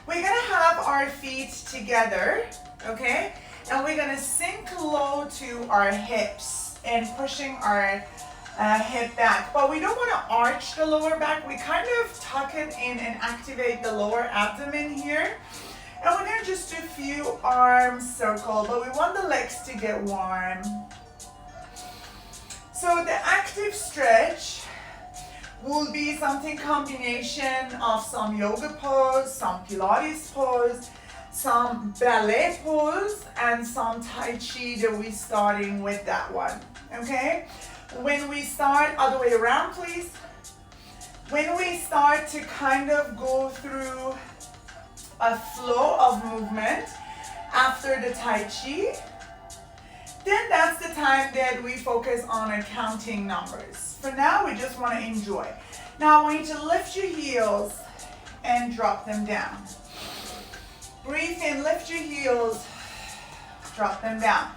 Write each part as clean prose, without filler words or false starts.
We're gonna have our feet together, okay? And we're gonna sink low to our hips and pushing our hip back. But we don't wanna arch the lower back. We kind of tuck it in and activate the lower abdomen here. And we're gonna just do a few arm circles, but we want the legs to get warm. So the active stretch will be something combination of some yoga pose, some Pilates pose, some ballet pose, and some Tai Chi that we're starting with that one, okay? When we start, other way around please. When we start to kind of go through a flow of movement after the Tai Chi, then that's the time that we focus on our counting numbers. For now, we just want to enjoy. Now I want you to lift your heels and drop them down. Breathe in, lift your heels, drop them down.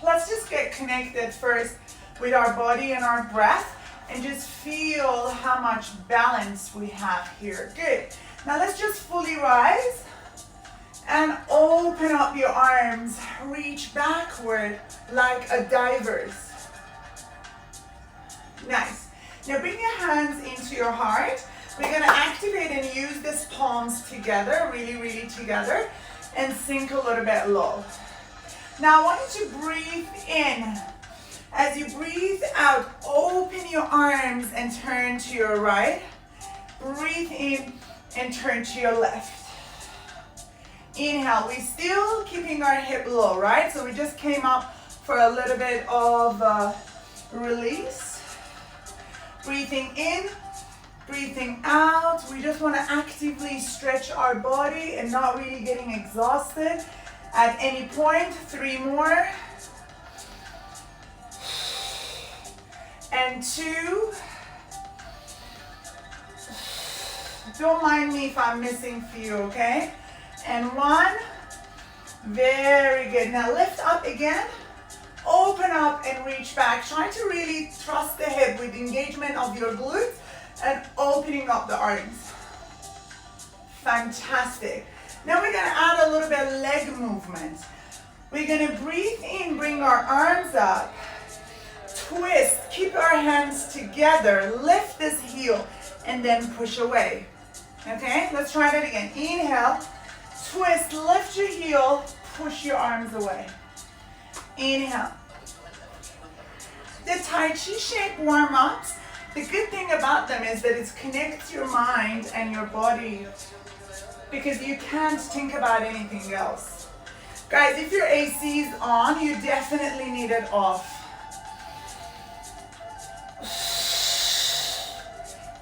Let's just get connected first with our body and our breath and just feel how much balance we have here. Good. Now let's just fully rise and open up your arms. Reach backward like a diver's. Nice. Now bring your hands into your heart. We're gonna activate and use these palms together, really together, and sink a little bit low. Now I want you to breathe in. As you breathe out, open your arms and turn to your right. Breathe in and turn to your left. Inhale, we're still keeping our hip low, right? So we just came up for a little bit of release. Breathing in, breathing out. We just want to actively stretch our body and not really getting exhausted at any point. 3 more. And 2. Don't mind me if I'm missing few, okay? And 1. Very good. Now lift up again. Open up and reach back. Try to really thrust the hip with engagement of your glutes and opening up the arms. Fantastic. Now we're gonna add a little bit of leg movement. We're gonna breathe in, bring our arms up. Twist, keep our hands together. Lift this heel and then push away. Okay, let's try that again. Inhale, twist, lift your heel, push your arms away. Inhale. The Tai Chi shape warm-ups, the good thing about them is that it connects your mind and your body because you can't think about anything else. Guys, if your AC is on, you definitely need it off.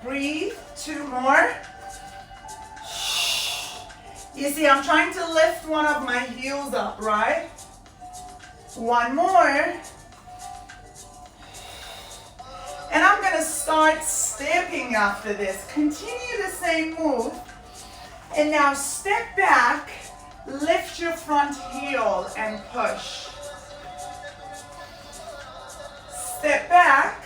Breathe, 2 more. You see, I'm trying to lift one of my heels up, right? 1 more. And I'm gonna start stepping after this. Continue the same move. And now step back, lift your front heel and push. Step back,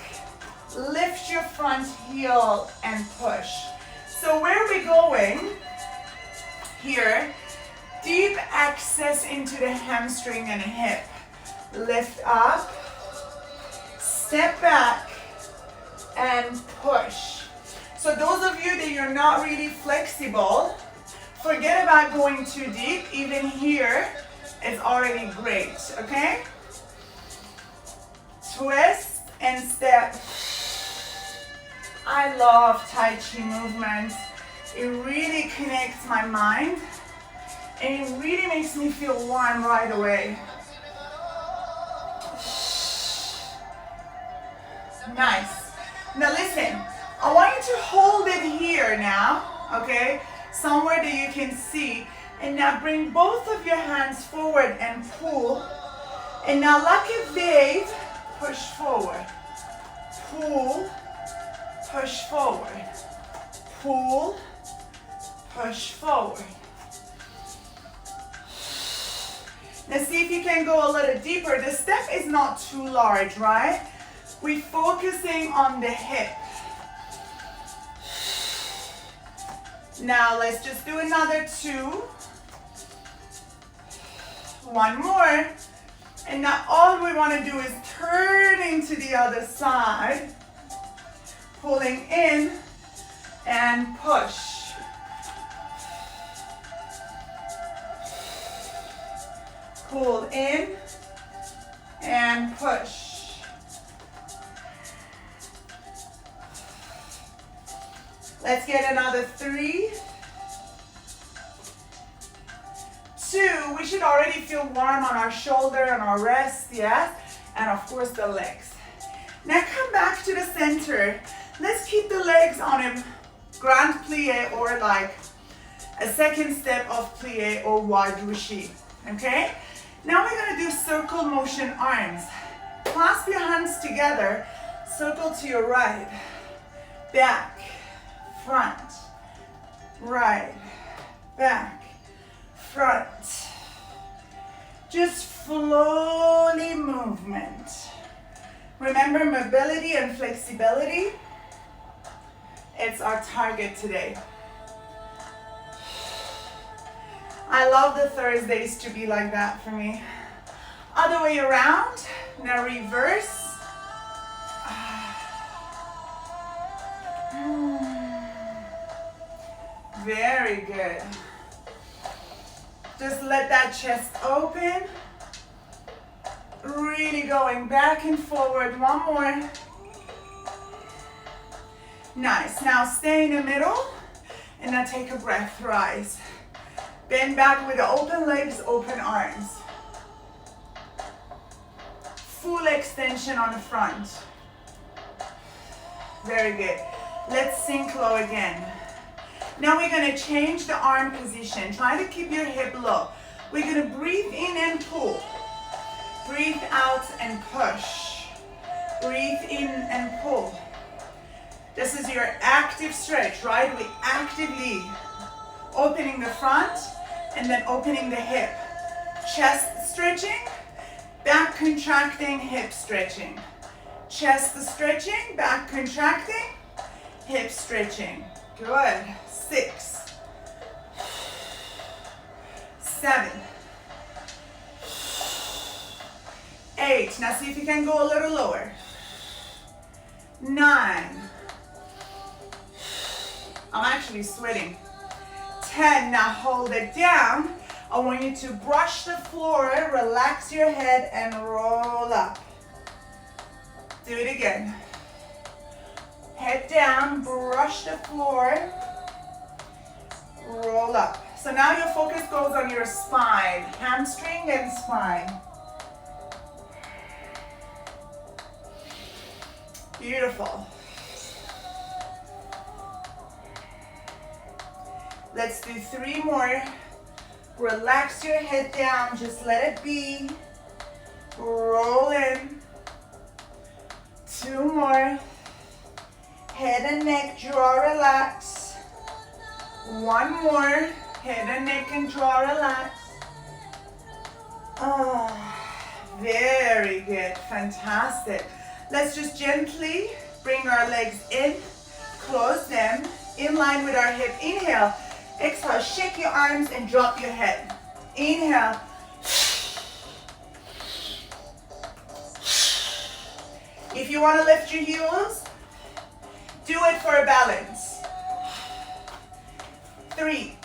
lift your front heel and push. So where are we going? Here, deep access into the hamstring and hip. Lift up, step back, and push. So those of you that you're not really flexible, forget about going too deep. Even here, it's already great, okay? Twist and step. I love Tai Chi movements. It really connects my mind and it really makes me feel warm right away. Nice. Now listen, I want you to hold it here now, okay? Somewhere that you can see. And now bring both of your hands forward and pull. And now like a wave, push forward. Pull, push forward. Pull, push forward. Now see if you can go a little deeper. The step is not too large, right? We're focusing on the hip. Now let's just do another 2. One more. And now all we want to do is turning to the other side, pulling in and push. Pull in and push. Let's get another 3. 2, we should already feel warm on our shoulder and our wrist, yes? And of course the legs. Now come back to the center. Let's keep the legs on a grand plie or like a second step of plie or quadrushi, okay? Now we're gonna do circle motion arms. Clasp your hands together, circle to your right, back, front, right, back, front. Just slowly movement. Remember mobility and flexibility. It's our target today. I love the Thursdays to be like that for me. Other way around. Now reverse. Very good. Just let that chest open. Really going back and forward. One more. Nice. Now stay in the middle and now take a breath. Rise. Bend back with the open legs, open arms. Full extension on the front. Very good. Let's sink low again. Now we're going to change the arm position. Try to keep your hip low. We're going to breathe in and pull. Breathe out and push. Breathe in and pull. This is your active stretch, right? We actively opening the front and then opening the hip. Chest stretching, back contracting, hip stretching. Chest stretching, back contracting, hip stretching. Good. 6, 7, 8. Now see if you can go a little lower. 9. I'm actually sweating. 10. Now hold it down. I want you to brush the floor, relax your head, and roll up. Do it again. Head down, brush the floor, roll up. So now your focus goes on your spine, hamstring and spine. Beautiful. Let's do 3 more. Relax your head down, just let it be. Roll in. 2 more. Head and neck, draw, relax. 1 more. Head and neck and draw, relax. Oh, very good, fantastic. Let's just gently bring our legs in, close them, in line with our hip. Inhale, exhale, shake your arms and drop your head. Inhale. If you want to lift your heels, do it for a balance. 3,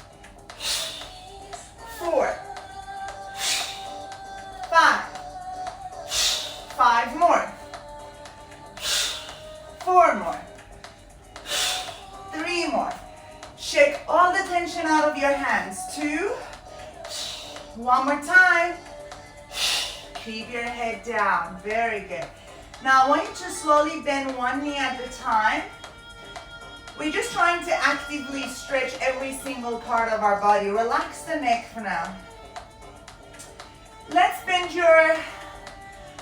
4, 5. 5 more. 4 more. 3 more. Shake all the tension out of your hands. 2. 1 more time. Keep your head down. Very good. Now I want you to slowly bend one knee at a time. We're just trying to actively stretch every single part of our body. Relax the neck for now. Let's bend your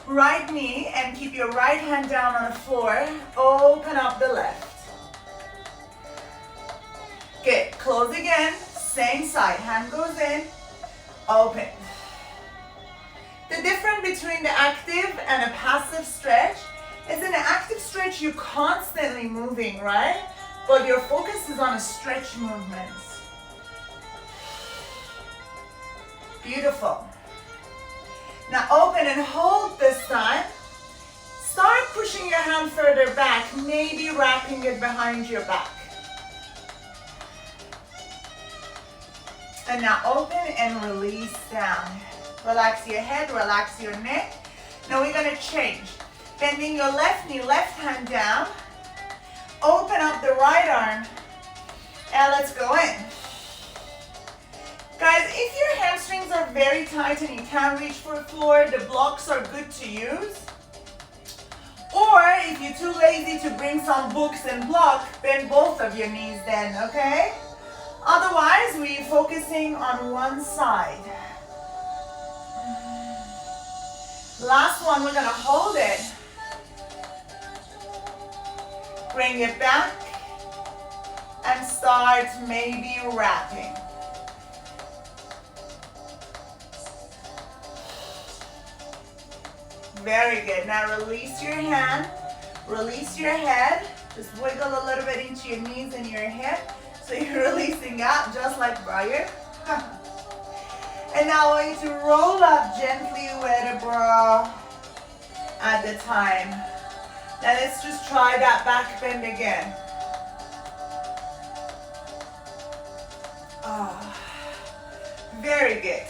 right knee and keep your right hand down on the floor. Open up the left. Good. Close again. Same side. Hand goes in. Open. The difference between the active and a passive stretch is in an active stretch you're constantly moving, right? but your focus is on a stretch movement. Beautiful. Now open and hold this time. Start pushing your hand further back, maybe wrapping it behind your back. And now open and release down. Relax your head, relax your neck. Now we're gonna change. Bending your left knee, left hand down. Open up the right arm. And let's go in. Guys, if your hamstrings are very tight and you can't reach for the floor, the blocks are good to use. Or if you're too lazy to bring some books and block, bend both of your knees then, okay? Otherwise, we're focusing on one side. Last one, we're gonna hold it. Bring it back and start maybe wrapping. Very good. Now release your hand, release your head. Just wiggle a little bit into your knees and your hip. So you're releasing out just like Brian. And now we're going to roll up gently vertebra at the time. Now let's just try that back bend again. Very good.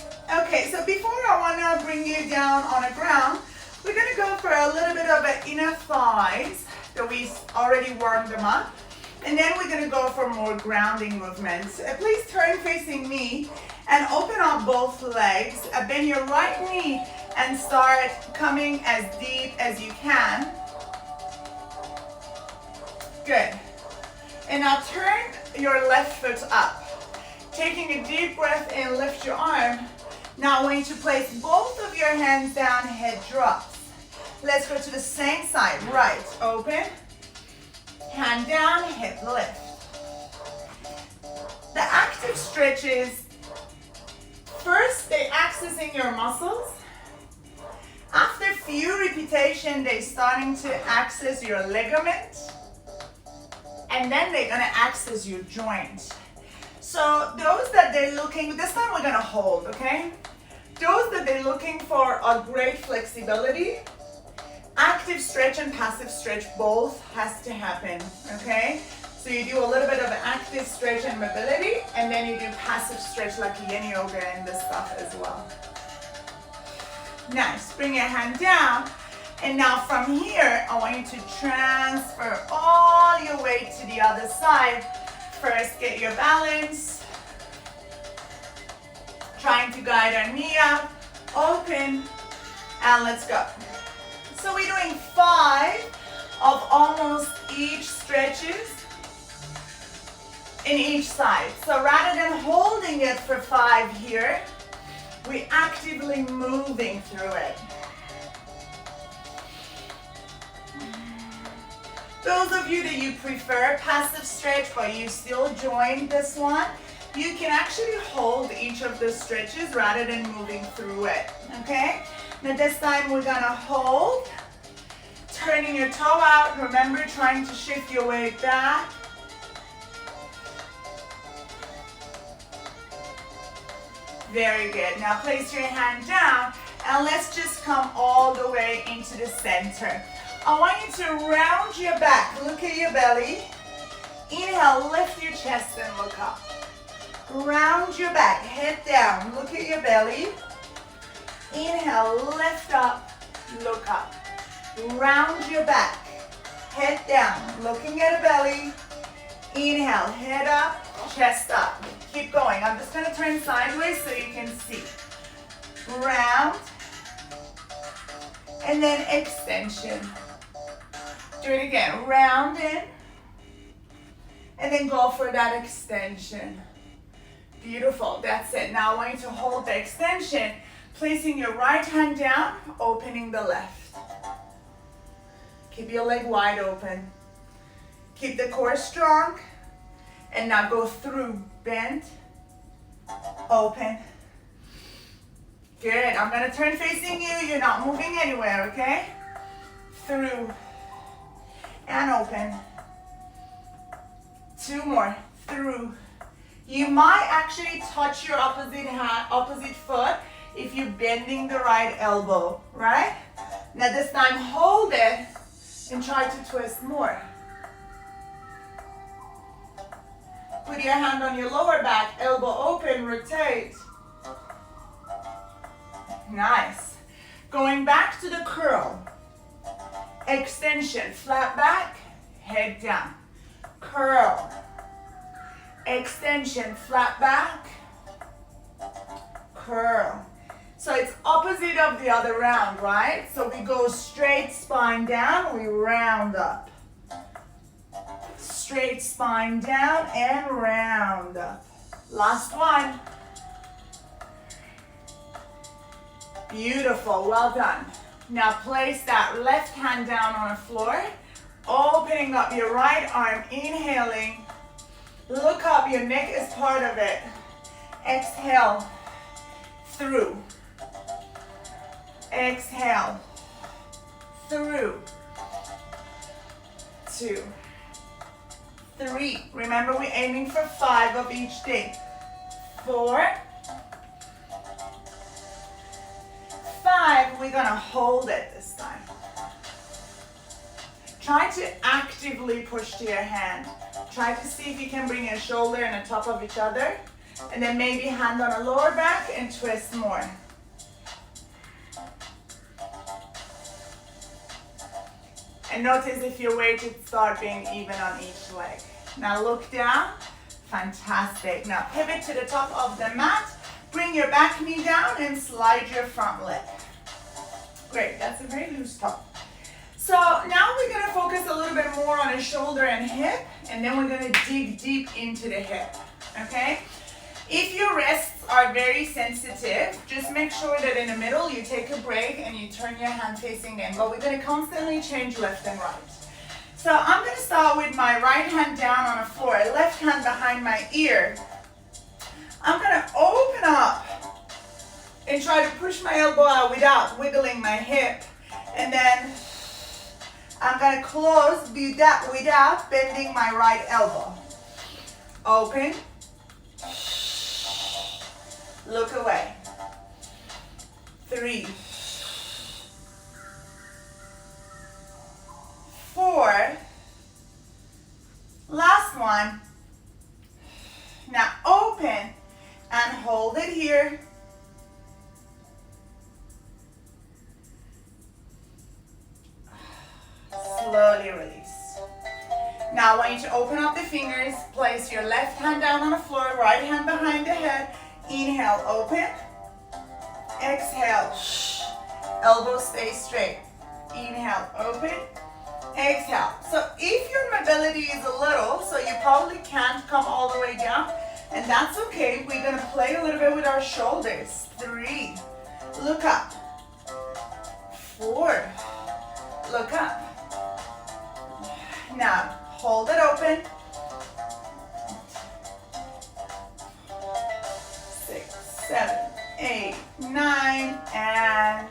Okay, so before I want to bring you down on the ground, we're going to go for a little bit of an inner thighs that we already warmed them up. And then we're going to go for more grounding movements. Please turn facing me and open up both legs. Bend your right knee and start coming as deep as you can. Good. And now turn your left foot up. Taking a deep breath in, lift your arm. Now I want you to place both of your hands down, head drops. Let's go to the same side. Right, open. Hand down, hip lift. The active stretches, first they're accessing your muscles. After a few repetitions, they're starting to access your ligament. And then they're gonna access your joint. So those that they're looking, this time we're gonna hold, okay? Those that they're looking for a great flexibility, active stretch and passive stretch both has to happen, okay? So you do a little bit of active stretch and mobility, and then you do passive stretch like yin yoga and this stuff as well. Nice, bring your hand down. And now from here, I want you to transfer all your weight to the other side. First, get your balance. Trying to guide our knee up, open, and let's go. So we're doing 5 of almost each stretches in each side. So rather than holding it for 5 here, we're actively moving through it. Those of you that you prefer passive stretch but you still join this one, you can actually hold each of the stretches rather than moving through it, okay? Now this time we're gonna hold, turning your toe out. Remember, trying to shift your weight back. Very good. Now place your hand down and let's just come all the way into the center. I want you to round your back. Look at your belly. Inhale, lift your chest and look up. Round your back, head down. Look at your belly. Inhale, lift up, look up. Round your back, head down. Looking at the belly. Inhale, head up, chest up. Keep going. I'm just going to turn sideways so you can see. Round. And then extension. Do it again. Round in. And then go for that extension. Beautiful. That's it. Now I want you to hold the extension, placing your right hand down, opening the left. Keep your leg wide open. Keep the core strong. And now go through. Bend. Open. Good. I'm going to turn facing you. You're not moving anywhere, okay? Through. And open. 2 more. Through. You might actually touch your opposite foot if you're bending the right elbow, right? Now this time hold it and try to twist more. Put your hand on your lower back, elbow open, rotate. Nice. Going back to the curl. Extension, flat back, head down. Curl. Extension, flat back, curl. So it's opposite of the other round, right? So we go straight spine down, we round up. Straight spine down and round up. Last one. Beautiful, well done. Now place that left hand down on the floor, opening up your right arm, inhaling. Look up, your neck is part of it. Exhale, through. Exhale, through. 2, 3. Remember, we're aiming for 5 of each day. 4, 5. We're gonna hold it this time. Try to actively push to your hand. Try to see if you can bring your shoulder and the top of each other. And then maybe hand on the lower back and twist more. And notice if your weight should start being even on each leg. Now look down. Fantastic. Now pivot to the top of the mat. Bring your back knee down and slide your front leg. Great, that's a very loose top. So now we're gonna focus a little bit more on the shoulder and hip, and then we're gonna dig deep into the hip, okay? If your wrists are very sensitive, just make sure that in the middle you take a break and you turn your hand facing in, but we're gonna constantly change left and right. So I'm gonna start with my right hand down on the floor, left hand behind my ear. I'm gonna open up and try to push my elbow out without wiggling my hip, and then I'm gonna close without bending my right elbow. Open. Look away. 3, 4. Last one. Now open and hold it here. Slowly release. Now I want you to open up the fingers, place your left hand down on the floor, right hand behind the head. Inhale, open. Exhale, elbows stay straight. Inhale, open. Exhale. So if your mobility is a little, so you probably can't come all the way down, and that's okay. We're gonna play a little bit with our shoulders. 3, look up. 4, look up. Now, hold it open. 6, 7, 8, 9, and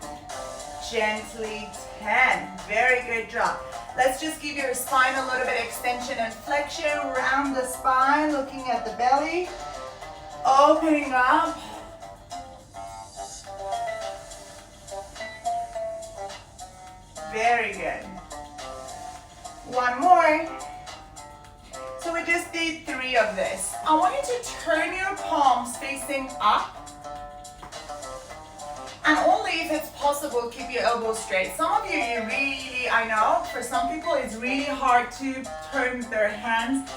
gently 10. Very good job. Let's just give your spine a little bit extension and flexion. Round the spine, looking at the belly. Opening up. Very good. One more. So we just did 3 of this. I want you to turn your palms facing up. And only if it's possible, keep your elbows straight. Some of you really, I know, for some people it's really hard to turn their hands,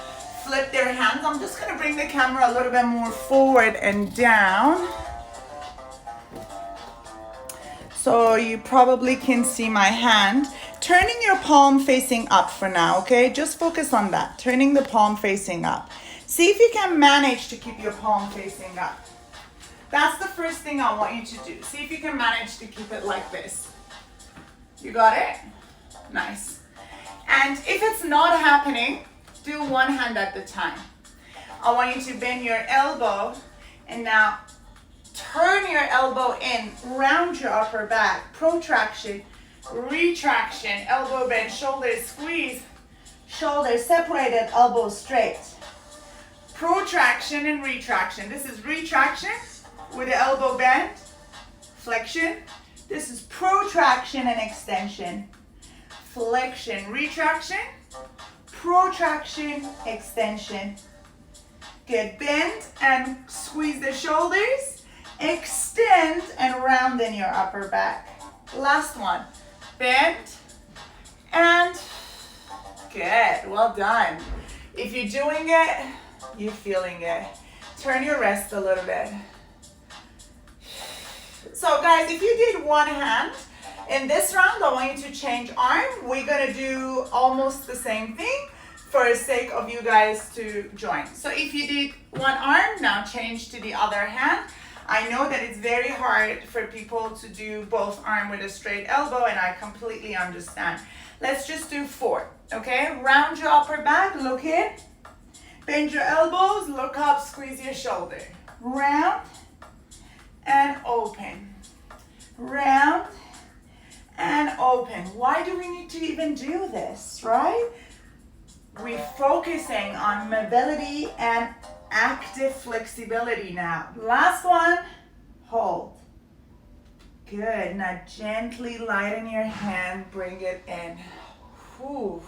flip their hands. I'm just gonna bring the camera a little bit more forward and down. So you probably can see my hand. Turning your palm facing up for now, okay? Just focus on that, turning the palm facing up. See if you can manage to keep your palm facing up. That's the first thing I want you to do. See if you can manage to keep it like this. You got it? Nice. And if it's not happening, do one hand at a time. I want you to bend your elbow and now turn your elbow in, round your upper back, protraction, retraction, elbow bend, shoulders squeeze, shoulders separated, elbows straight. protraction and retraction. This is retraction with the elbow bend, flexion. This is protraction and extension. Flexion, retraction, protraction, extension. Good, bend and squeeze the shoulders. Extend and round in your upper back. Last one, bend and good, well done. If you're doing it, you're feeling it. Turn your wrist a little bit. So guys, if you did one hand, in this round, I want you to change arm. We're gonna do almost the same thing for the sake of you guys to join. So if you did one arm, now change to the other hand. I know that it's very hard for people to do both arm with a straight elbow, and I completely understand. Let's just do 4, okay? Round your upper back, look in. Bend your elbows, look up, squeeze your shoulder. Round and open. Round and open. Why do we need to even do this, right? We're focusing on mobility and active flexibility now. Last one, hold. Good, now gently lighten your hand, bring it in. Whew.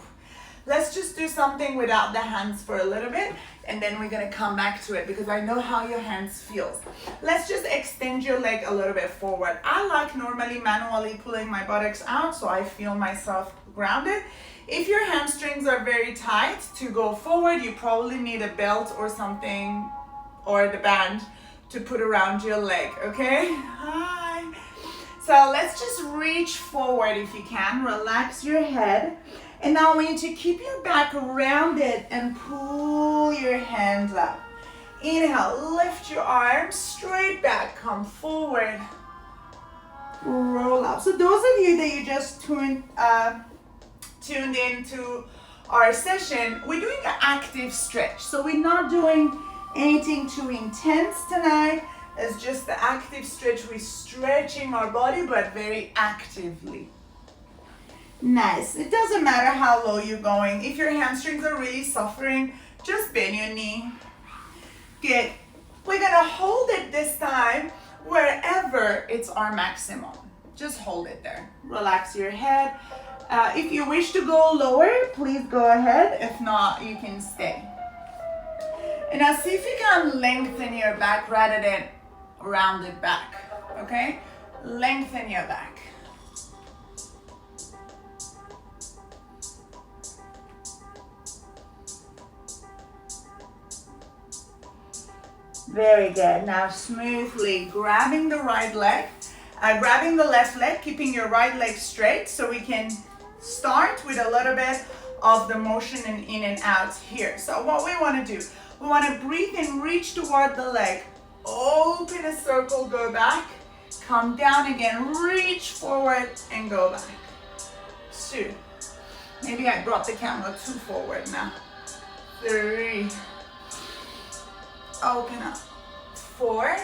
Let's just do something without the hands for a little bit, and then we're gonna come back to it because I know how your hands feel. Let's just extend your leg a little bit forward. I like normally manually pulling my buttocks out so I feel myself grounded. If your hamstrings are very tight to go forward, you probably need a belt or something, or the band to put around your leg, okay? Hi. So let's just reach forward if you can, relax your head. And now I want you to keep your back rounded and pull your hands up. Inhale, lift your arms straight back, come forward, roll up. So those of you that you just tuned into our session, we're doing an active stretch. So we're not doing anything too intense tonight. It's just the active stretch. We're stretching our body, but very actively. Nice. It doesn't matter how low you're going. If your hamstrings are really suffering, just bend your knee. Good. We're gonna hold it this time wherever it's our maximum. Just hold it there. Relax your head. If you wish to go lower, please go ahead. If not, you can stay. And now see if you can lengthen your back rather than round it back, okay? Lengthen your back. Very good. Now smoothly grabbing the right leg, grabbing the left leg, keeping your right leg straight so we can start with a little bit of the motion in and out here. So what we want to do, we want to breathe in, reach toward the leg, open a circle, go back, come down again, reach forward and go back. 2. Maybe I brought the camera too forward now. 3. Open up. 4.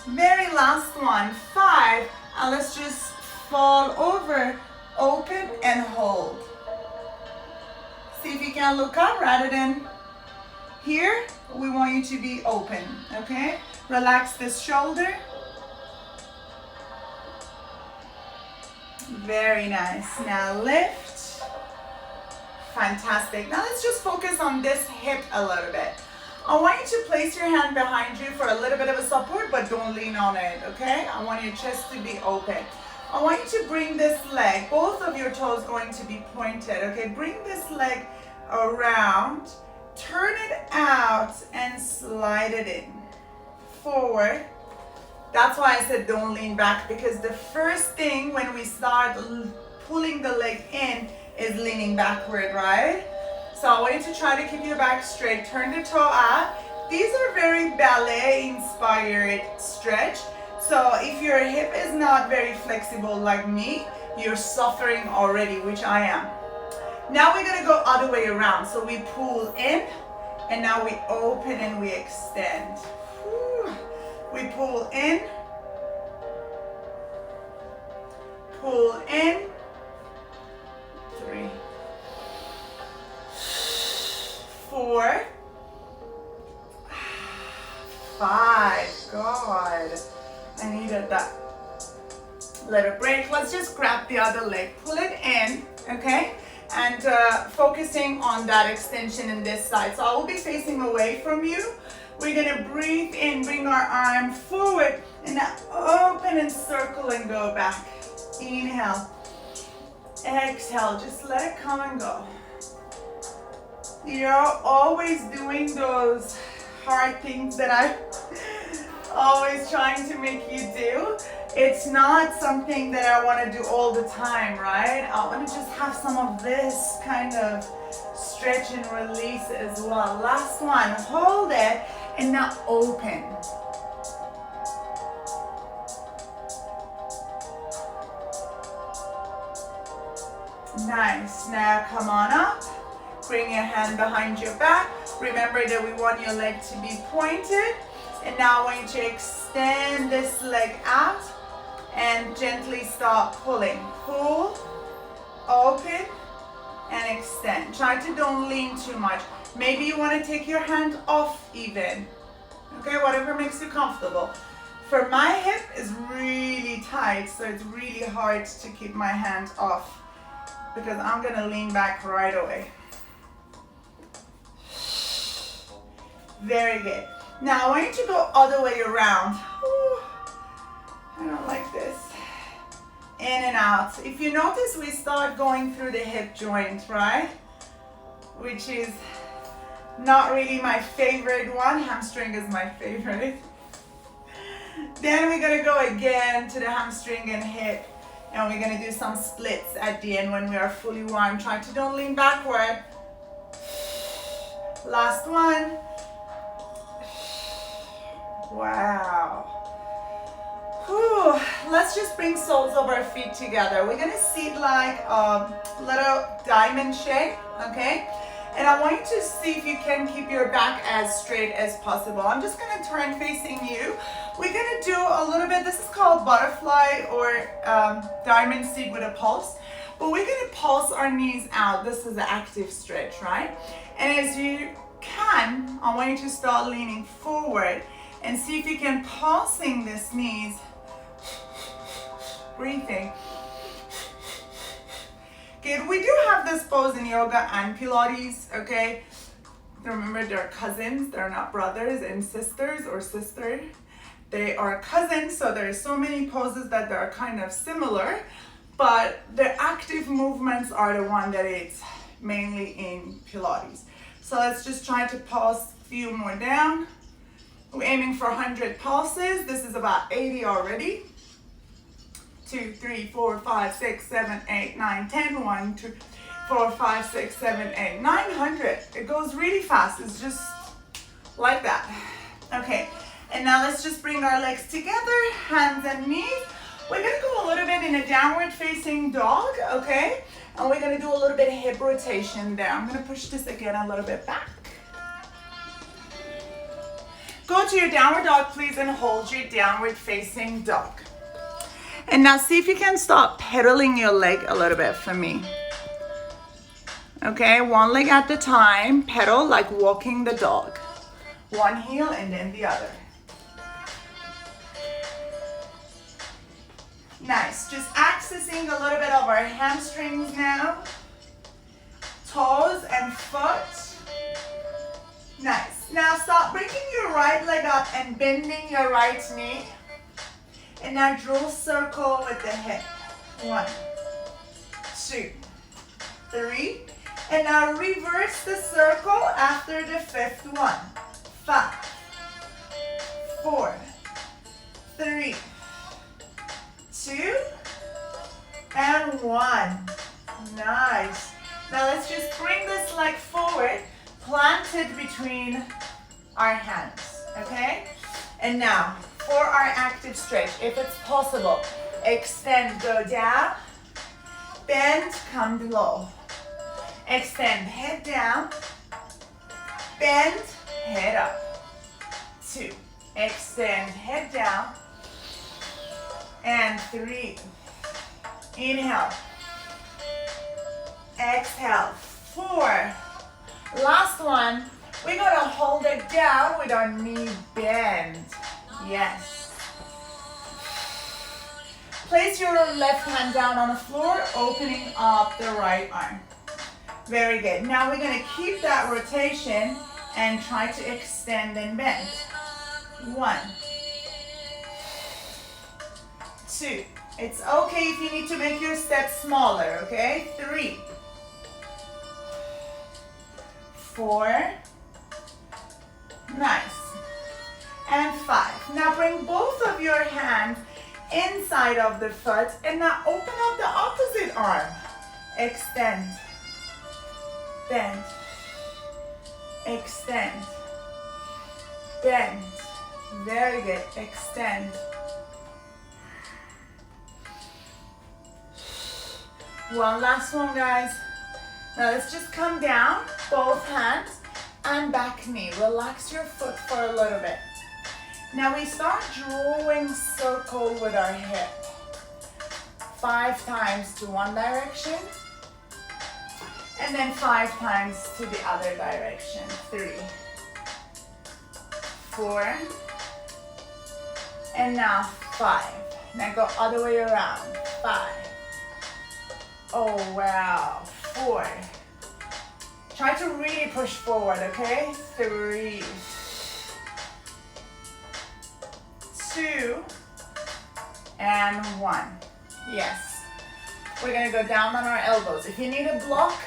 Very last one. 5. And let's just fall over, open and hold. See if you can look up rather than here. We want you to be open, okay? Relax this shoulder. Very nice. Now lift. Fantastic. Now let's just focus on this hip a little bit. I want you to place your hand behind you for a little bit of a support, but don't lean on it, okay? I want your chest to be open. I want you to bring this leg, both of your toes going to be pointed, okay? Bring this leg around, turn it out, and slide it in. Forward. That's why I said don't lean back, because the first thing when we start pulling the leg in is leaning backward, right? So I want you to try to keep your back straight. Turn the toe out. These are very ballet-inspired stretch. So if your hip is not very flexible like me, you're suffering already, which I am. Now we're gonna go other way around. So we pull in, and now we open and we extend. Whew. We pull in, pull in, 3, 4, 5. God, I needed that little break. Let's just grab the other leg, pull it in, okay? And focusing on that extension in this side. So I will be facing away from you. We're gonna breathe in, bring our arm forward, and now open and circle and go back. Inhale, exhale, just let it come and go. You're always doing those hard things that I'm always trying to make you do. It's not something that I want to do all the time, right? I want to just have some of this kind of stretch and release as well. Last one, hold it, and now open. Nice, now come on up. Bring your hand behind your back. Remember that we want your leg to be pointed. And now I want you to extend this leg out and gently start pulling. Pull, open, and extend. Try to don't lean too much. Maybe you want to take your hand off even. Okay, whatever makes you comfortable. For my hip is really tight, so it's really hard to keep my hand off because I'm gonna lean back right away. Very good. Now I want you to go other way around. Ooh, I don't like this. In and out. If you notice, we start going through the hip joint, right? Which is not really my favorite one. Hamstring is my favorite. Then we're gonna go again to the hamstring and hip. And we're gonna do some splits at the end when we are fully warm. Try to don't lean backward. Last one. Wow. Whew. Let's just bring soles of our feet together. We're gonna sit like a little diamond shape, okay? And I want you to see if you can keep your back as straight as possible. I'm just gonna turn facing you. We're gonna do a little bit, this is called butterfly or diamond seat with a pulse. But we're gonna pulse our knees out. This is an active stretch, right? And as you can, I want you to start leaning forward and see if you can pulsing this knees. Breathing. Good. We do have this pose in yoga and Pilates, okay? Remember, they're cousins. They're not brothers and sisters or sister. They are cousins, so there are so many poses that they're kind of similar, but the active movements are the one that it's mainly in Pilates. So let's just try to pulse a few more down. We're aiming for 100 pulses. This is about 80 already. 2, 3, 4, 5, 6, 7, 8, 9, 10. 1, 2, 4, 5, 6, 7, 8, 900. It goes really fast. It's just like that. Okay, and now let's just bring our legs together, hands and knees. We're gonna go a little bit in a downward facing dog, okay? And we're gonna do a little bit of hip rotation there. I'm gonna push this again a little bit back. Go to your downward dog, please, and hold your downward facing dog. And now see if you can start pedaling your leg a little bit for me. Okay, one leg at a time, pedal like walking the dog. One heel and then the other. Nice, just accessing a little bit of our hamstrings now. Toes and foot. Nice. Now start bringing your right leg up and bending your right knee. And now draw a circle with the hip. 1, 2, 3. And now reverse the circle after the 5th one. 5, 4, 3, 2, and 1. Nice. Now let's just bring this leg forward, planted between our hands, okay? And now, for our active stretch, if it's possible, extend, go down, bend, come below. Extend, head down, bend, head up. 2, extend, head down, and 3. Inhale, exhale, 4. Last one. We're gonna hold it down with our knee bend. Yes. Place your left hand down on the floor, opening up the right arm. Very good. Now we're gonna keep that rotation and try to extend and bend. 1, 2. It's okay if you need to make your steps smaller, okay? 3, 4. Nice. And 5. Now bring both of your hands inside of the foot and now open up the opposite arm. Extend. Bend. Extend. Bend. Very good. Extend. One last one, guys. Now let's just come down, both hands, and back knee. Relax your foot for a little bit. Now we start drawing circle with our hip. 5 times to one direction, and then 5 times to the other direction. 3, 4, and now 5. Now go other way around. 5. Oh, wow. 4. Try to really push forward, okay? 3, 2, and 1. Yes. We're gonna go down on our elbows. If you need a block,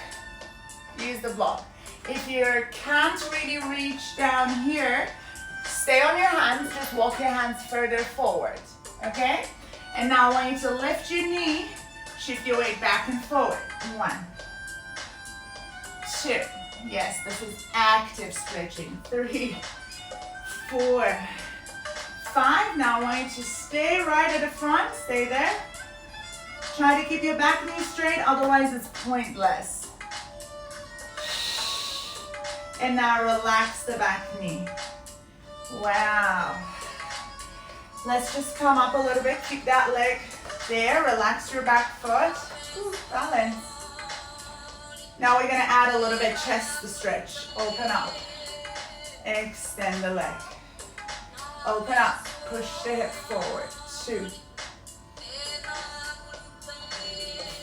use the block. If you can't really reach down here, stay on your hands, just walk your hands further forward, okay? And now I want you to lift your knee, shift your weight back and forward. 1, 2. Yes, this is active stretching. 3, 4, 5. Now I want you to stay right at the front. Stay there. Try to keep your back knee straight, otherwise it's pointless. And now relax the back knee. Wow. Let's just come up a little bit. Keep that leg there. Relax your back foot. Ooh, balance. Now we're gonna add a little bit chest to stretch. Open up. Extend the leg. Open up. Push the hip forward. 2,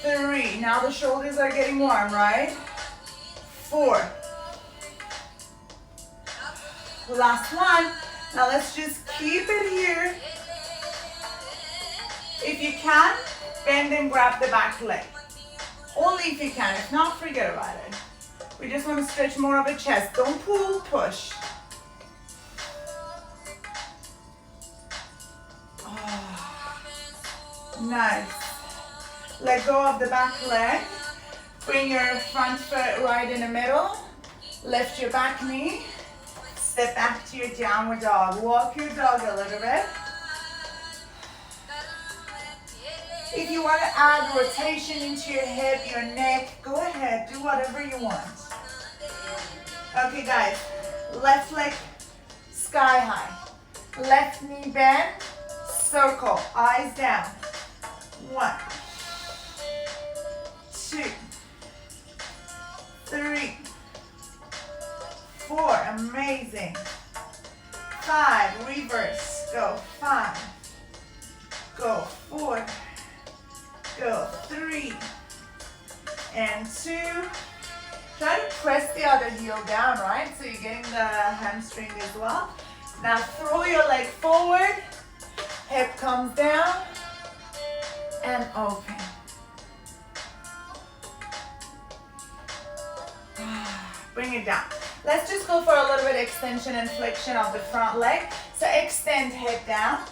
3. Now the shoulders are getting warm, right? 4. Last one. Now let's just keep it here. If you can, bend and grab the back leg. Only if you can. If not, forget about it. We just want to stretch more of the chest. Don't pull, push. Oh, nice. Let go of the back leg. Bring your front foot right in the middle. Lift your back knee. Step back to your downward dog. Walk your dog a little bit. If you want to add rotation into your hip, your neck, go ahead. Do whatever you want. Okay, guys. Left leg sky high. Left knee bend. Circle. Eyes down. 1, 2, 3, 4. Amazing. 5. Reverse. Go. 5. Go. 4. Go. 3 and 2. Try to press the other heel down, right? So you're getting the hamstring as well. Now throw your leg forward. Hip comes down and open. Bring it down. Let's just go for a little bit extension and flexion of the front leg. So extend head down.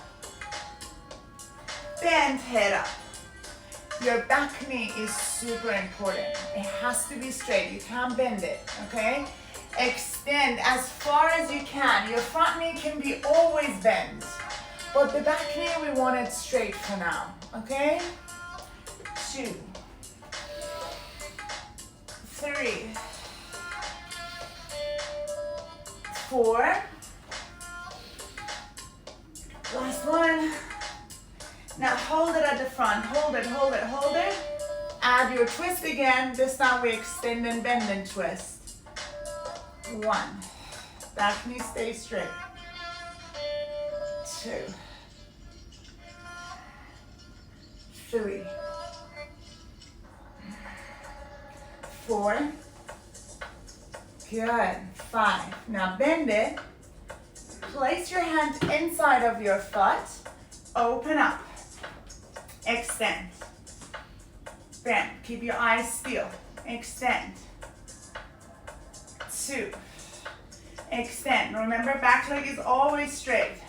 Bend head up. Your back knee is super important. It has to be straight. You can't bend it, okay? Extend as far as you can. Your front knee can be always bent, but the back knee, we want it straight for now, okay? 2, 3, 4. Last one. Now hold it at the front. Hold it, hold it, hold it. Add your twist again. This time we extend and bend and twist. 1. Back knee stays straight. 2. 3. 4. Good. 5. Now bend it. Place your hand inside of your foot. Open up. Extend. Bend. Keep your eyes still. Extend. 2. Extend. Remember, back leg is always straight.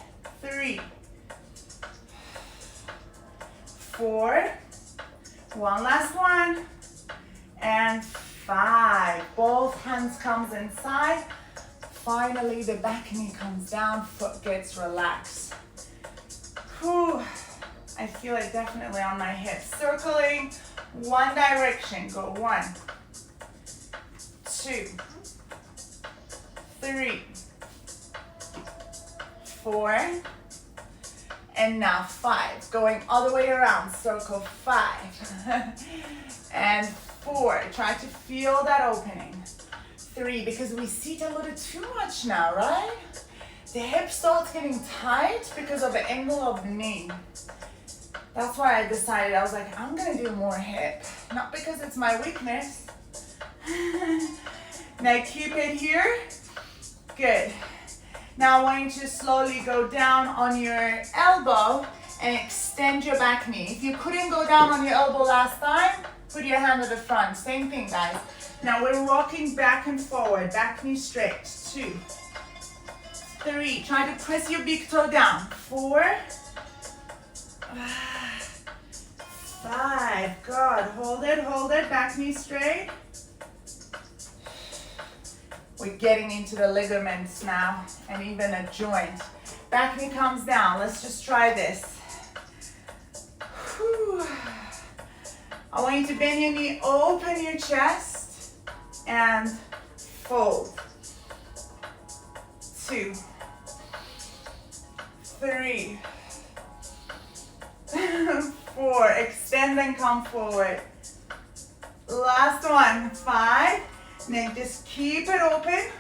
3. 4. One last one. And 5. Both hands comes inside. Finally, the back knee comes down, foot gets relaxed. Whew. I feel it definitely on my hips. Circling one direction. Go 1, 2, 3, 4, and now 5. Going all the way around, circle 5. And 4, try to feel that opening. 3, because we sit a little too much now, right? The hip starts getting tight because of the angle of the knee. That's why I decided, I was like, I'm gonna do more hip. Not because it's my weakness. Now keep it here. Good. Now I want you to slowly go down on your elbow and extend your back knee. If you couldn't go down on your elbow last time, put your hand at the front. Same thing, guys. Now we're rocking back and forward. Back knee straight. 2, 3. Try to press your big toe down. 4, 5. Good. Hold it, hold it. Back knee straight. We're getting into the ligaments now and even a joint. Back knee comes down. Let's just try this. Whew. I want you to bend your knee, open your chest, and fold. 2, 3, 4. Extend and come forward. Last one. 5. Now just keep it open.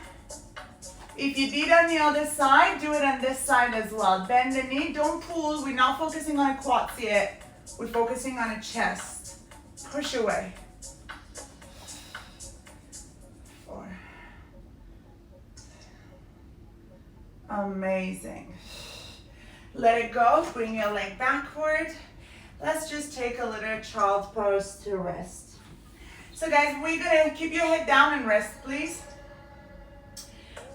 If you did on the other side, do it on this side as well. Bend the knee, don't pull. We're not focusing on a quads yet. We're focusing on a chest. Push away. 4. Amazing. Let it go. Bring your leg backward. Let's just take a little child's pose to rest. So guys, we're gonna keep your head down and rest, please.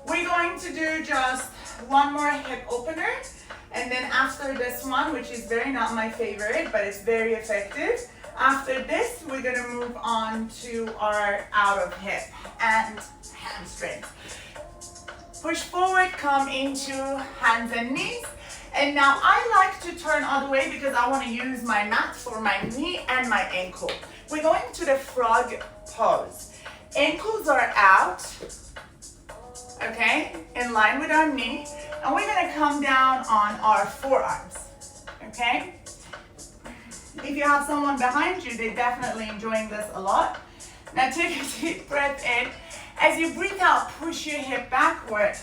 We're going to do just one more hip opener. And then after this one, which is very not my favorite, but it's very effective. After this, we're gonna move on to our out of hip and hamstrings. Push forward, come into hands and knees. And now I like to turn all the way because I want to use my mat for my knee and my ankle. We're going to the frog pose. Ankles are out, okay, in line with our knee. And we're gonna come down on our forearms, okay? If you have someone behind you, they're definitely enjoying this a lot. Now take a deep breath in. As you breathe out, push your hip backward.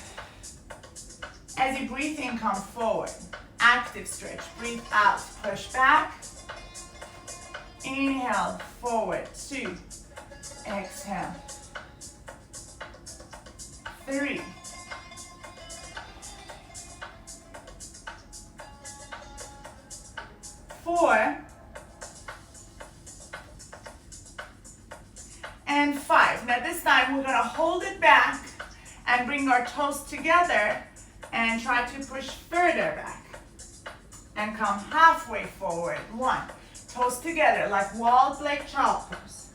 As you breathe in, come forward. Active stretch. Breathe out, push back. Inhale, forward. 2. Exhale. 3. 4. And 5. Now this time we're gonna hold it back and bring our toes together and try to push further back. And come halfway forward. 1. Toes together like wall leg child pose.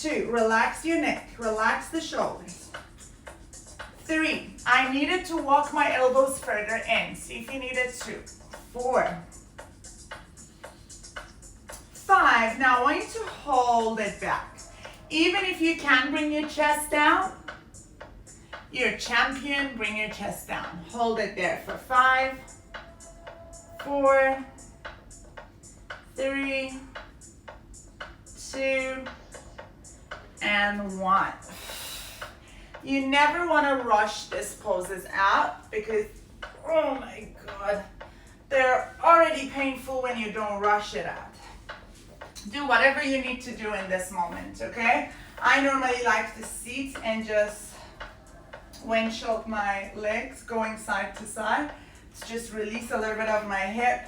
2. Relax your neck. Relax the shoulders. 3. I needed to walk my elbows further in. See if you needed to. 4. 5. Now I want you to hold it back. Even if you can bring your chest down, you're a champion, bring your chest down. Hold it there for 5, 4, 3, 2, and 1. You never want to rush these poses out because, oh my God, they're already painful when you don't rush it out. Do whatever you need to do in this moment, okay? I normally like to sit and just windshield my legs going side to side to just release a little bit of my hip.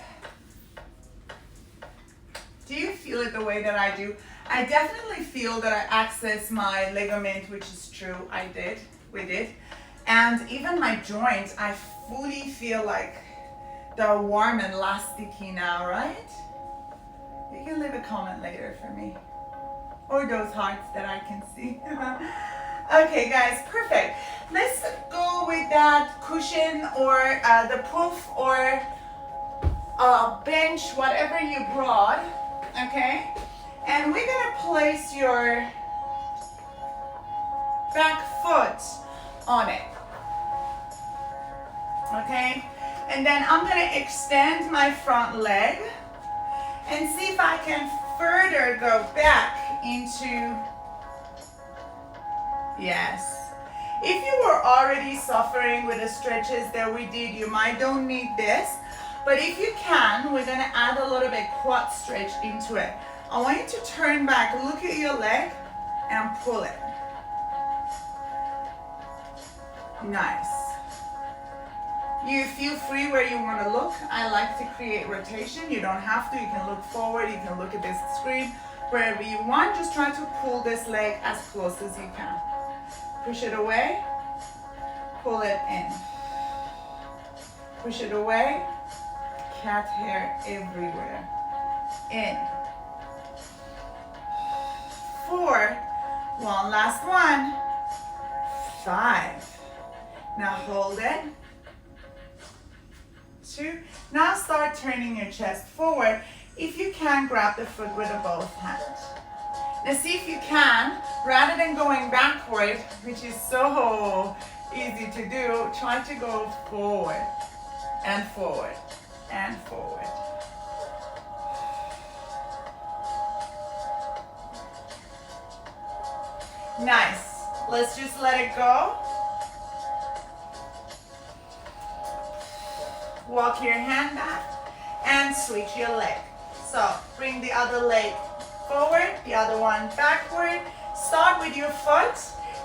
Do you feel it the way that I do? I definitely feel that I access my ligament, which is true, we did. And even my joints, I fully feel like they're warm and elasticy now, right? You can leave a comment later for me. Or those hearts that I can see. Okay, guys, perfect. Let's go with that cushion or the poof or bench, whatever you brought, okay? And we're gonna place your back foot on it, okay? And then I'm gonna extend my front leg and see if I can further go back into, yes. If you were already suffering with the stretches that we did, you might don't need this, but if you can, we're gonna add a little bit quad stretch into it. I want you to turn back, look at your leg, and pull it. Nice. You feel free where you want to look. I like to create rotation. You don't have to. You can look forward. You can look at this screen. Wherever you want, just try to pull this leg as close as you can. Push it away. Pull it in. Push it away. Cat hair everywhere. In. 4. One last one. 5. Now hold it. 2. Now start turning your chest forward. If you can, grab the foot with both hands. Now see if you can, rather than going backward, which is so easy to do, try to go forward and forward and forward. Nice. Let's just let it go. Walk your hand back and switch your leg. So bring the other leg forward, the other one backward. Start with your foot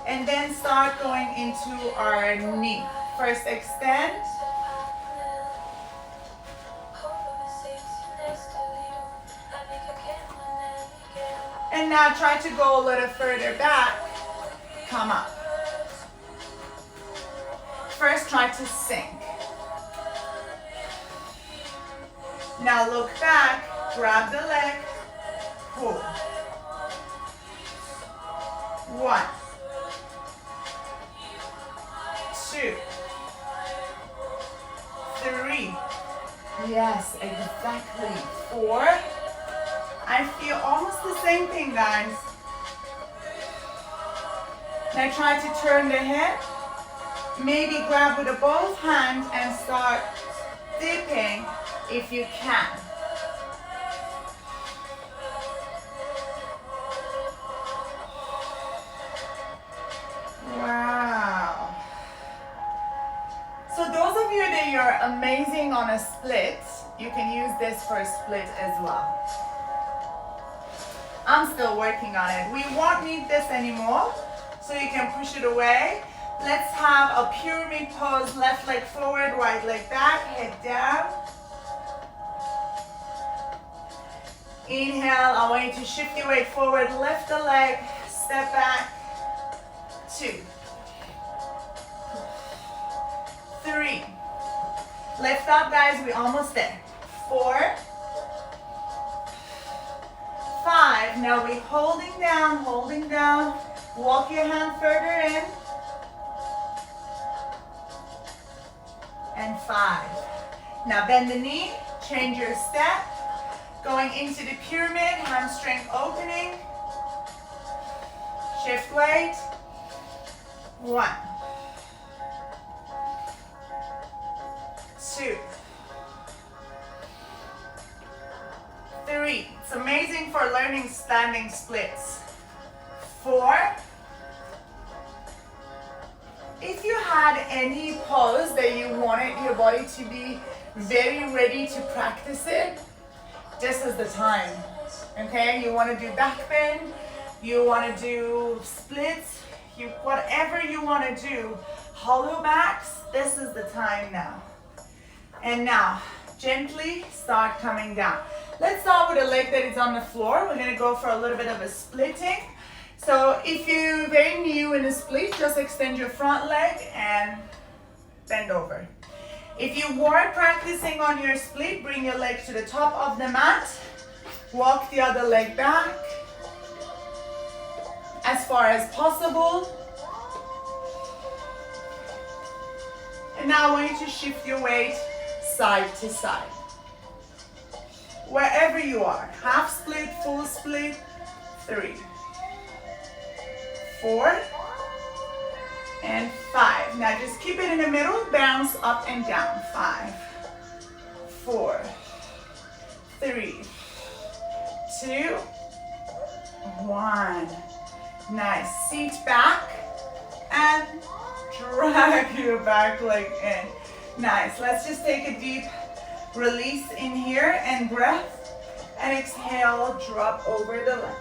and then start going into our knee. First extend. And now try to go a little further back. Come up. First try to sink. Now look back, grab the leg, pull. 1, 2, 3. Yes, exactly. 4. I feel almost the same thing, guys. Now try to turn the hip. Maybe grab with both hands and start dipping if you can. Wow. So those of you that you're amazing on a split, you can use this for a split as well. I'm still working on it. We won't need this anymore, so you can push it away. Let's have a pyramid pose, left leg forward, right leg back, head down. Inhale, I want you to shift your weight forward, lift the leg, step back. 2, 3. Lift up, guys, we're almost there. 4, 5. Now we're holding down. Walk your hand further in. And 5. Now bend the knee, change your step. Going into the pyramid, hamstring opening. Shift weight. 1, 2, 3. It's amazing for learning standing splits. 4, If you had any pose that you wanted your body to be very ready to practice it, this is the time. Okay, you want to do back bend, you want to do splits, whatever you want to do, hollow backs, this is the time now. And now, gently start coming down. Let's start with a leg that is on the floor. We're going to go for a little bit of a splitting. So if you're very new in a split, just extend your front leg and bend over. If you were practicing on your split, bring your leg to the top of the mat. Walk the other leg back as far as possible. And now I want you to shift your weight side to side. Wherever you are, half split, full split, 3, 4, and 5. Now just keep it in the middle, bounce up and down. 5, 4, 3, 2, 1. Nice. Seat back and drag your back leg in. Nice. Let's just take a deep release in here and breath, and exhale, drop over the leg.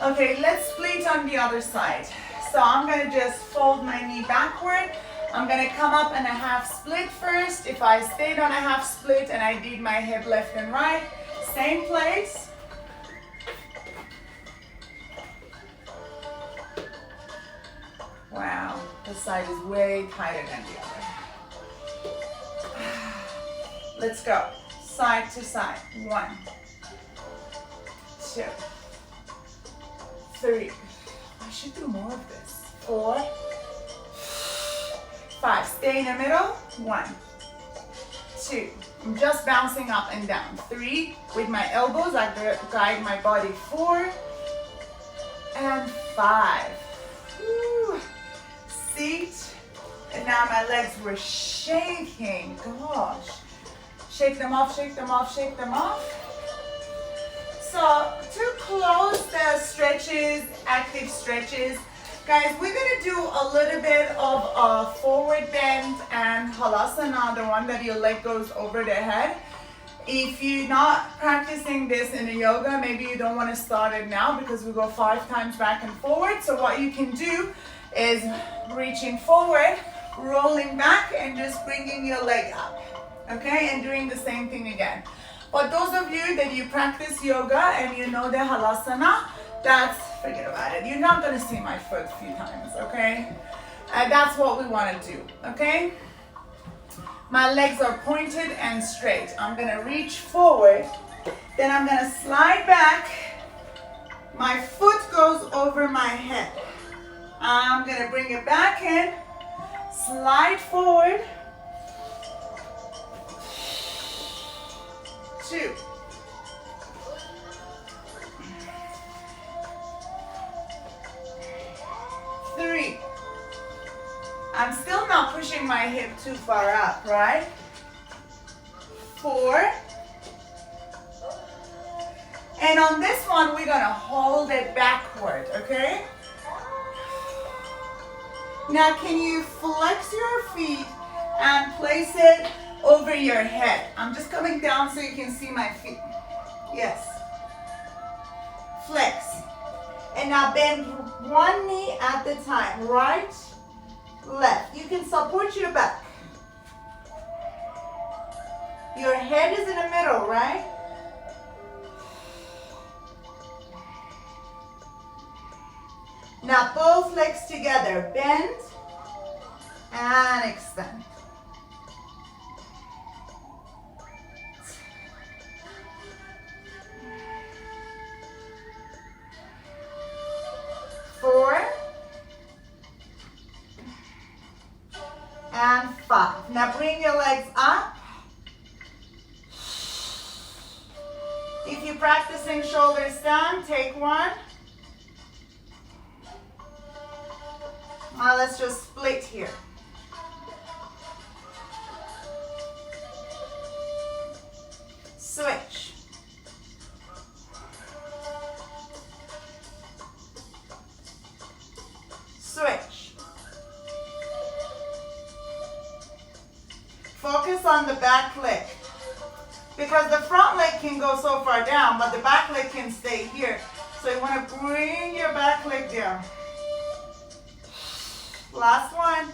Okay, let's split on the other side. So I'm going to just fold my knee backward. I'm going to come up in a half split first. If I stayed on a half split and I did my hip left and right, same place. Wow, this side is way tighter than the other. Let's go. Side to side. 1, 2, 3. I should do more of this. 4, 5. Stay in the middle. 1, 2. I'm just bouncing up and down. 3. With my elbows, I guide my body. 4 and 5. Woo. Seat. And now my legs were shaking. Gosh. Shake them off, shake them off, shake them off. So to close the stretches, active stretches, guys, we're gonna do a little bit of a forward bend and halasana, the one that your leg goes over the head. If you're not practicing this in the yoga, maybe you don't want to start it now because we go 5 times back and forward. So what you can do is reaching forward, rolling back, and just bringing your leg up, okay, and doing the same thing again. But those of you that you practice yoga and you know the halasana, forget about it. You're not going to see my foot a few times, okay? That's what we want to do, okay? My legs are pointed and straight. I'm going to reach forward, then I'm going to slide back. My foot goes over my head. I'm going to bring it back in, slide forward, 2, 3. I'm still not pushing my hip too far up, right? 4. And on this one, we're gonna hold it backward, okay? Now, can you flex your feet and place it over your head? I'm just coming down so you can see my feet. Yes. Flex. And now bend one knee at a time. Right, left. You can support your back. Your head is in the middle, right? Now both legs together. Bend and extend. 4 and 5. Now bring your legs up. If you're practicing shoulders down, take 1. Now let's just split here. Switch. on the back leg. Because the front leg can go so far down, but the back leg can stay here. So you want to bring your back leg down. Last one.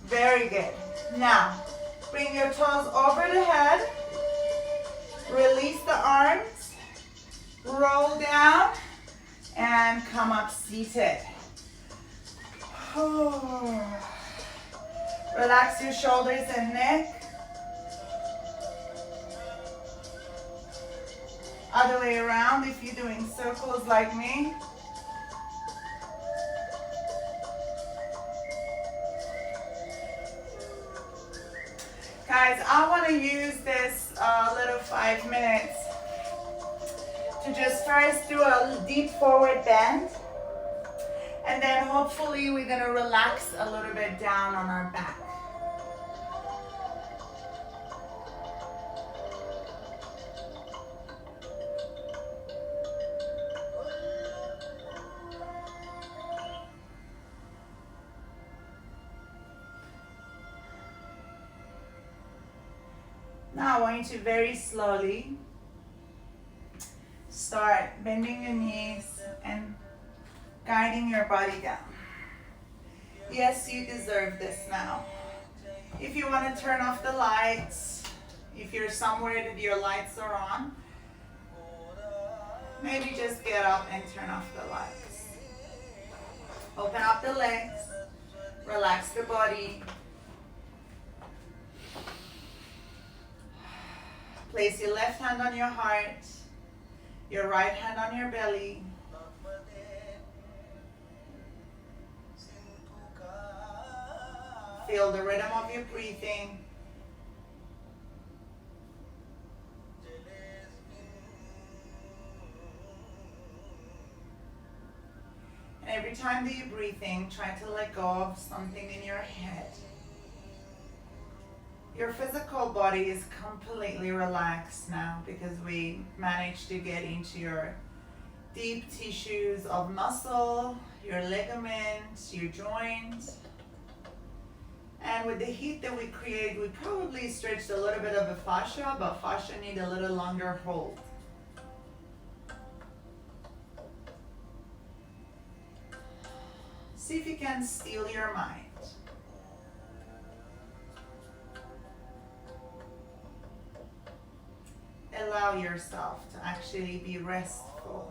Very good. Now, bring your toes over the head. Release the arms. Roll down and come up seated. Relax your shoulders and neck. Other way around if you're doing circles like me. Guys, I want to use this little 5 minutes to just first do a deep forward bend, and then hopefully we're going to relax a little bit down on our back. Now I want you to very slowly start bending your knees and guiding your body down. Yes, you deserve this now. If you want to turn off the lights, if you're somewhere that your lights are on, maybe just get up and turn off the lights. Open up the legs, relax the body. Place your left hand on your heart, your right hand on your belly. Feel the rhythm of your breathing. And every time that you're breathing, try to let go of something in your head. Your physical body is completely relaxed now because we managed to get into your deep tissues of muscle, your ligaments, your joints. And with the heat that we create, we probably stretched a little bit of the fascia, but fascia need a little longer hold. See if you can steal your mind. Allow yourself to actually be restful.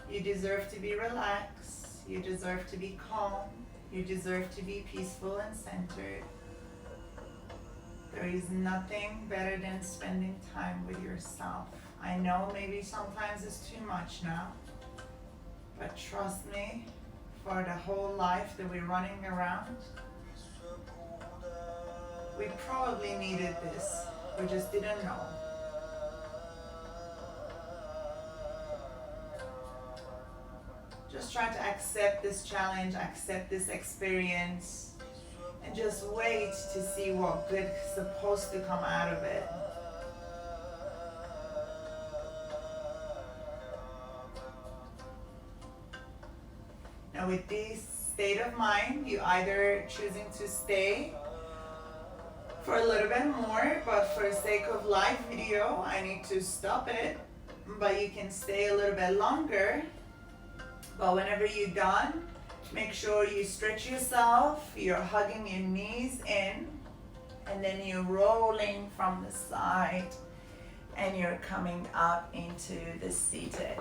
You deserve to be relaxed. You deserve to be calm. You deserve to be peaceful and centered. There is nothing better than spending time with yourself. I know maybe sometimes it's too much now, but trust me, for the whole life that we're running around, we probably needed this. We just didn't know. Just try to accept this challenge, accept this experience, and just wait to see what good is supposed to come out of it. Now with this state of mind, you either choosing to stay for a little bit more, but for the sake of live video, I need to stop it. But you can stay a little bit longer. But whenever you're done, make sure you stretch yourself, you're hugging your knees in, and then you're rolling from the side, and you're coming up into the seated.